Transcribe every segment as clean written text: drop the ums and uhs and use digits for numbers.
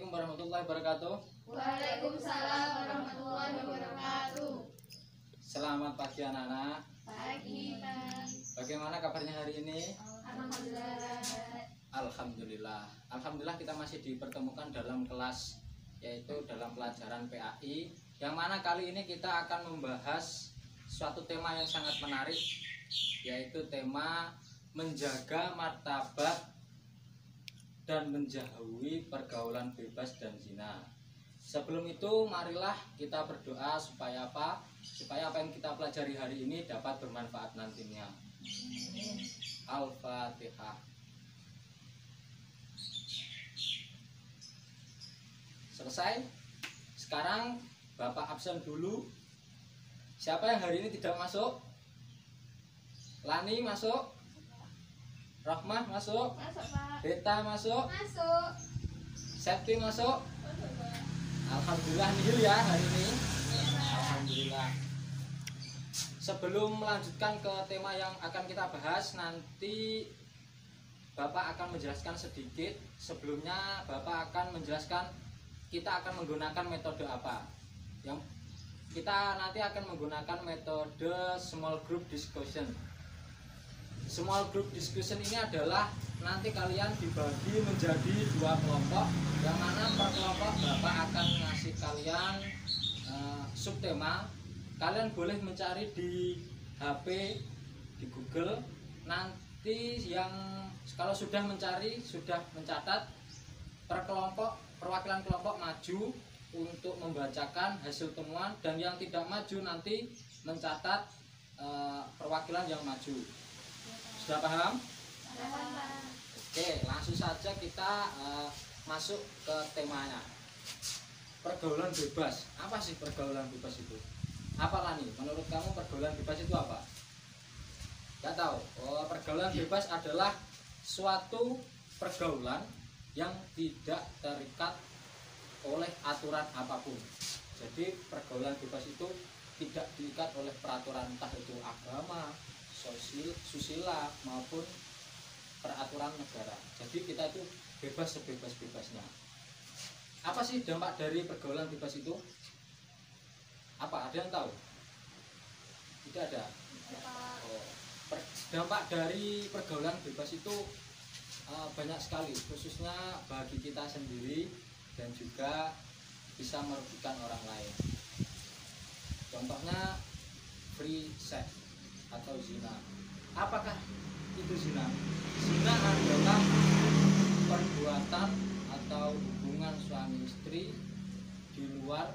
Assalamualaikum warahmatullahi wabarakatuh. Waalaikumsalam warahmatullahi wabarakatuh. Selamat pagi anak-anak. Pagi, Pak. Bagaimana kabarnya hari ini? Alhamdulillah. Alhamdulillah. Alhamdulillah kita masih dipertemukan dalam kelas, yaitu dalam pelajaran PAI, yang mana kali ini kita akan membahas suatu tema yang sangat menarik, yaitu tema menjaga martabat dan menjauhi pergaulan bebas dan zina. Sebelum itu marilah kita berdoa supaya apa? Supaya apa yang kita pelajari hari ini dapat bermanfaat nantinya. Al-Fatihah. Selesai. Sekarang Bapak absen dulu. Siapa yang hari ini tidak masuk? Lani masuk? Rahmah masuk? Masuk, Pak. Beta masuk? Masuk. Septi masuk? Masuk, Pak. Alhamdulillah nihil ya hari ini. Alhamdulillah. Sebelum melanjutkan ke tema yang akan kita bahas, nanti Bapak akan menjelaskan sedikit. Sebelumnya Bapak akan menjelaskan kita akan menggunakan metode apa. Yang kita nanti akan menggunakan metode small group discussion. Small group discussion ini adalah nanti kalian dibagi menjadi dua kelompok, yang mana per kelompok Bapak akan ngasih kalian subtema. Kalian boleh mencari di HP, di Google. Nanti yang kalau sudah mencari, sudah mencatat, per kelompok, perwakilan kelompok maju untuk membacakan hasil temuan, dan yang tidak maju nanti mencatat perwakilan yang maju. Sudah paham? Oke, langsung saja kita masuk ke temanya. Pergaulan bebas. Apa sih pergaulan bebas itu? Apa Lani? Menurut kamu pergaulan bebas itu apa? Gak tahu. Oh, pergaulan bebas adalah suatu pergaulan yang tidak terikat oleh aturan apapun. Jadi pergaulan bebas itu tidak diikat oleh peraturan, entah itu agama, susila maupun peraturan negara. Jadi kita itu bebas sebebas-bebasnya. Apa sih dampak dari pergaulan bebas itu? Apa? Ada yang tahu? Tidak ada. Oh, dampak dari pergaulan bebas itu banyak sekali, khususnya bagi kita sendiri dan juga bisa merugikan orang lain. Contohnya free sex atau zina. Apakah itu zina? Zina adalah perbuatan atau hubungan suami istri di luar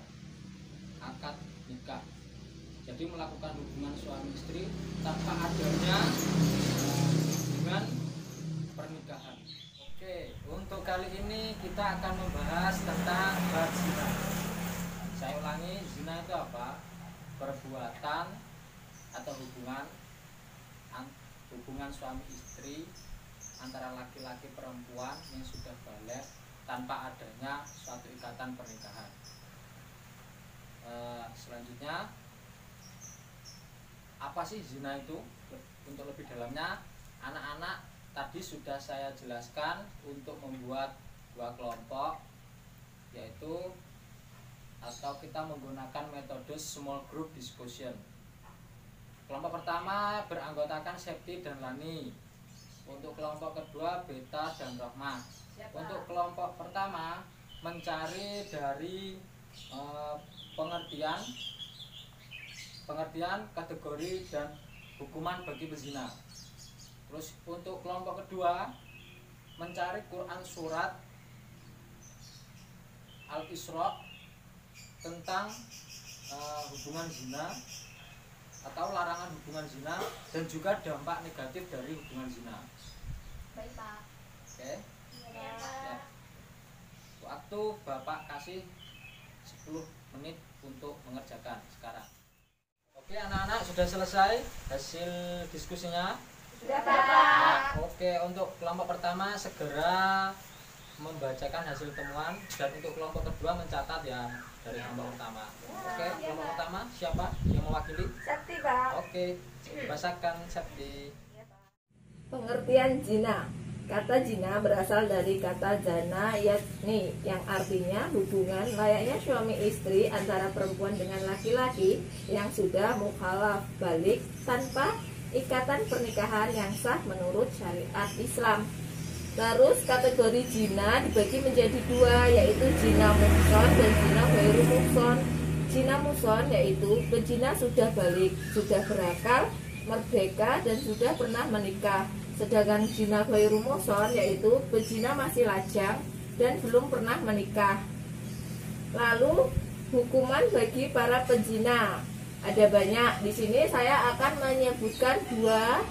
akad nikah. Jadi melakukan hubungan suami istri tanpa adanya hubungan pernikahan. Oke, untuk kali ini kita akan membahas tentang bab zina. Saya ulangi, zina itu apa? Perbuatan atau hubungan suami istri antara laki-laki perempuan yang sudah balik tanpa adanya suatu ikatan pernikahan. Selanjutnya, apa sih zina itu? Untuk lebih dalamnya, anak-anak tadi sudah saya jelaskan untuk membuat dua kelompok, yaitu atau kita menggunakan metode small group discussion. Kelompok pertama beranggotakan Septi dan Lani. Untuk kelompok kedua Beta dan Rohmah. Untuk kelompok pertama mencari dari pengertian kategori dan hukuman bagi pezina. Terus untuk kelompok kedua mencari Quran surat Al-Isra tentang hubungan zina atau larangan hubungan zina dan juga dampak negatif dari hubungan zina. Baik, Pak. Oke. Iya, Pak. Waktu Bapak kasih 10 menit untuk mengerjakan sekarang. Oke, anak-anak sudah selesai hasil diskusinya? Sudah, Pak. Oke, untuk kelompok pertama segera membacakan hasil temuan, dan untuk kelompok kedua mencatat ya dari kelompok pertama. Oke, kelompok pertama siapa yang mewakili? Septi, Pak. Oke, bacakan Septi. Pengertian zina. Kata zina berasal dari kata zana, yakni yang artinya hubungan layaknya suami istri antara perempuan dengan laki-laki yang sudah mukhalaf balik tanpa ikatan pernikahan yang sah menurut syariat Islam. Terus kategori zina dibagi menjadi dua, yaitu zina muhson dan zina ghairu muhson. Zina muhson yaitu berzina sudah balik, sudah berakal, merdeka dan sudah pernah menikah. Sedangkan zina ghairu muhson yaitu berzina masih lajang dan belum pernah menikah. Lalu hukuman bagi para penzina ada banyak. Di sini saya akan menyebutkan dua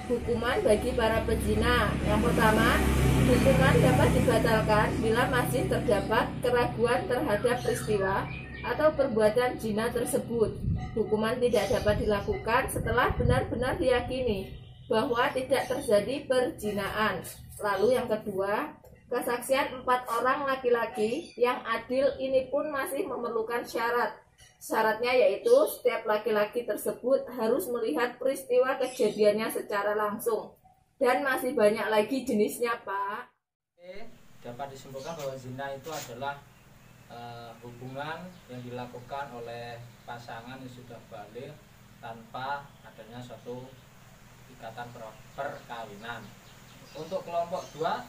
hukuman bagi para penzina. Yang pertama, hukuman dapat dibatalkan bila masih terdapat keraguan terhadap peristiwa atau perbuatan zina tersebut. Hukuman tidak dapat dilakukan setelah benar-benar diyakini bahwa tidak terjadi perzinahan. Lalu yang kedua, kesaksian 4 orang laki-laki yang adil ini pun masih memerlukan syarat. Syaratnya yaitu setiap laki-laki tersebut harus melihat peristiwa kejadiannya secara langsung. Dan masih banyak lagi jenisnya, Pak. Dapat disimpulkan bahwa zina itu adalah hubungan yang dilakukan oleh pasangan yang sudah balik tanpa adanya suatu ikatan perkawinan. Untuk kelompok 2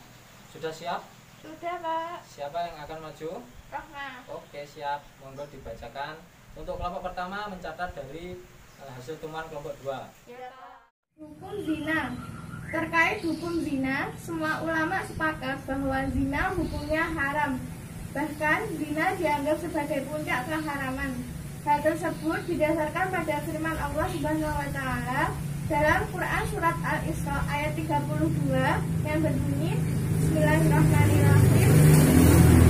sudah siap? Sudah, Pak. Siapa yang akan maju? Rohna. Oke, siap. Monggo dibacakan. Untuk kelompok pertama mencatat dari hasil temuan kelompok 2. Ya, Pak. Hukum zina. Terkait hukum zina, semua ulama sepakat bahwa zina hukumnya haram. Bahkan zina dianggap sebagai puncak keharaman. Hal tersebut didasarkan pada firman Allah Subhanahu wa taala dalam Quran surat Al-Isra ayat 32 yang berbunyi Bismillahirrahmanirrahim.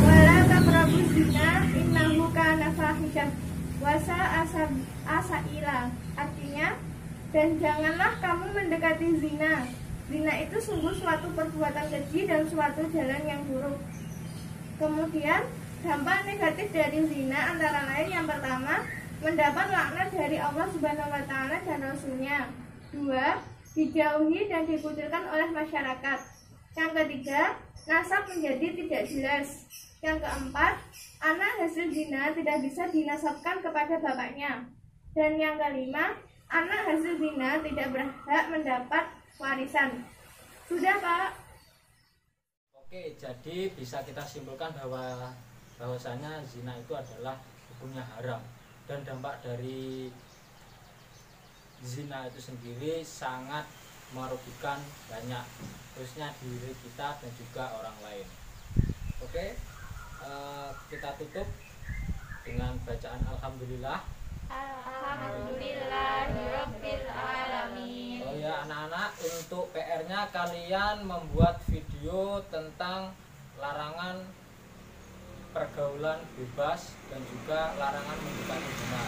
Wala taqrabuz zina innahu kana fahisyah wa sa'a. Artinya, dan janganlah kamu mendekati zina. Zina itu sungguh suatu perbuatan keji dan suatu jalan yang buruk. Kemudian, dampak negatif dari zina antara lain yang pertama, mendapat laknat dari Allah Subhanahu wa taala dan Rasul-Nya. 2. Dijauhi dan dikucilkan oleh masyarakat. Yang ketiga, nasab menjadi tidak jelas. Yang keempat, anak hasil zina tidak bisa dinasabkan kepada bapaknya. Dan yang kelima, anak hasil zina tidak berhak mendapat warisan. Sudah, Pak. Oke, jadi bisa kita simpulkan bahwasanya zina itu adalah hukumnya haram dan dampak dari zina itu sendiri sangat merugikan banyak, khususnya diri kita dan juga orang lain. Oke, kita tutup dengan bacaan alhamdulillah. Alhamdulillahirabbil alamin. Oh ya anak-anak, untuk PR-nya kalian membuat video tentang larangan pergaulan bebas dan juga larangan mendekati zina.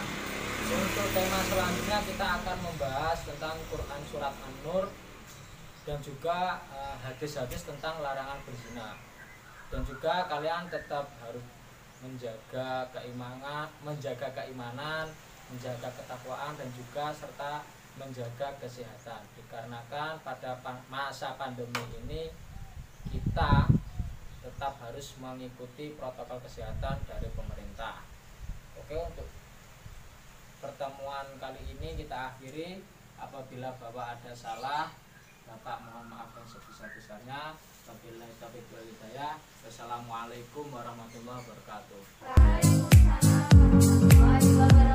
Untuk tema selanjutnya kita akan membahas tentang Quran surat An-Nur dan juga hadis-hadis tentang larangan berzina. Dan juga kalian tetap harus menjaga keimanan, menjaga ketakwaan dan juga serta menjaga kesehatan. Dikarenakan pada masa pandemi ini kita tetap harus mengikuti protokol kesehatan dari pemerintah. Oke, untuk pertemuan kali ini kita akhiri. Apabila Bapak ada salah, Bapak mohon maaf yang sebesar-besarnya. Wabillahi taufiq wal hidayah. Wassalamualaikum warahmatullahi wabarakatuh. Waalaikumsalam warahmatullahi wabarakatuh.